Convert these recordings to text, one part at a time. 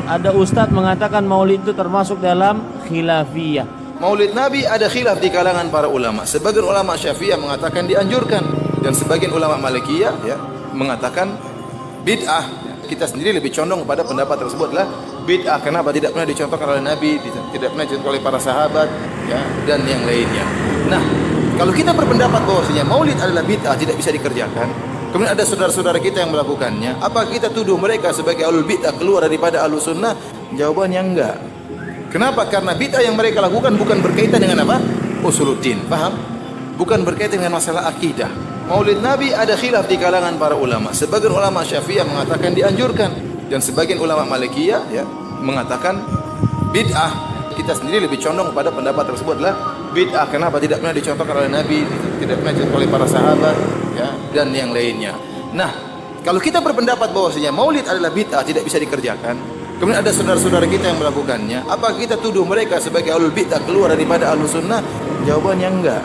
Ada ustadz mengatakan maulid itu termasuk dalam khilafiyah. Maulid Nabi ada khilaf di kalangan para ulama. Sebagian ulama Syafi'iyah mengatakan dianjurkan dan sebagian ulama Malikiyah mengatakan bid'ah. Kita sendiri lebih condong pada pendapat tersebut adalah bid'ah. Kenapa? Tidak pernah dicontohkan oleh Nabi, tidak pernah dicontohkan oleh para sahabat, dan yang lainnya. Nah, kalau kita berpendapat bahwasanya maulid adalah bid'ah, tidak bisa dikerjakan, kemudian ada saudara-saudara kita yang melakukannya, apa kita tuduh mereka sebagai ahlul bid'ah, keluar daripada ahlus sunnah? Jawabannya enggak. Kenapa? Karena bid'ah yang mereka lakukan bukan berkaitan dengan apa? Usuluddin, paham? Bukan berkaitan dengan masalah akidah. Maulid Nabi ada khilaf di kalangan para ulama. Sebagian ulama Syafi'iyah mengatakan dianjurkan dan sebagian ulama Malikiyah mengatakan bid'ah. Kita sendiri lebih condong pada pendapat tersebut adalah bid'ah. Kenapa? Tidak pernah dicontohkan oleh Nabi, tidak pernah dicontohkan oleh para sahabat, dan yang lainnya. Nah, kalau kita berpendapat bahwasanya maulid adalah bid'ah, tidak bisa dikerjakan, kemudian ada saudara-saudara kita yang melakukannya, apa kita tuduh mereka sebagai ahlul bid'ah, keluar daripada ahlus sunnah? Jawabannya enggak.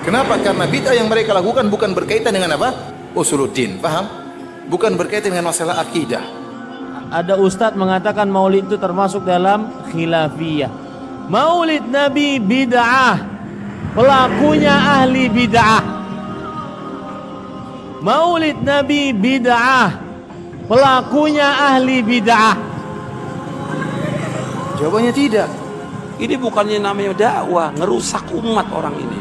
Kenapa? Karena bid'ah yang mereka lakukan bukan berkaitan dengan apa? Usuluddin, paham? Bukan berkaitan dengan masalah akidah. Ada ustadz mengatakan maulid itu termasuk dalam khilafiyah. Maulid Nabi bid'ah, pelakunya ahli bid'ah. Maulid Nabi bid'ah, pelakunya ahli bid'ah. Jawabannya tidak. Ini bukannya namanya dakwah, ngerusak umat orang ini.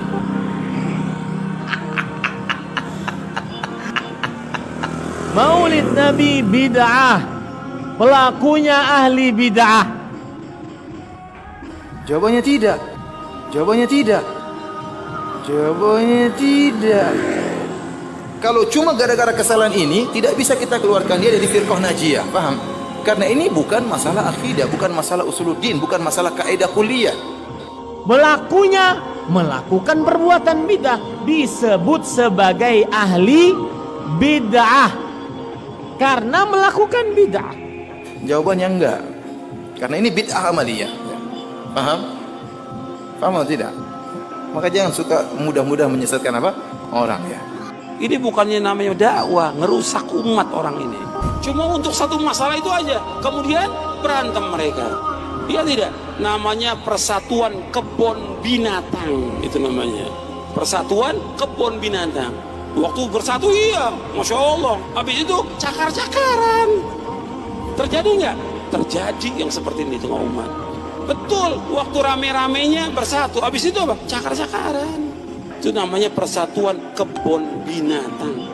Maulid Nabi bid'ah, pelakunya ahli bid'ah. Jawabannya tidak. Jawabannya tidak. Jawabannya tidak. Kalau cuma gara-gara kesalahan ini, tidak bisa kita keluarkan dia dari firqah najiyah, paham? Karena ini bukan masalah akidah, bukan masalah usuluddin, bukan masalah kaidah kuliah. Pelakunya melakukan perbuatan bid'ah disebut sebagai ahli bid'ah karena melakukan bid'ah. Jawabannya enggak. Karena ini bid'ah amaliyah. Paham? Paham atau tidak? Maka jangan suka mudah-mudah menyesatkan apa? Orang Ini bukannya namanya dakwah, ngerusak umat orang ini. Cuma untuk satu masalah itu aja, kemudian berantem mereka. Iya tidak? Namanya persatuan kebun binatang, itu namanya. Persatuan kebun binatang. Waktu bersatu iya, Masya Allah. Habis itu cakar-cakaran. Terjadi nggak? Terjadi yang seperti ini di tengah umat. Betul, waktu rame-ramenya bersatu. Habis itu apa? Cakar-cakaran. Itu namanya persatuan kebun binatang.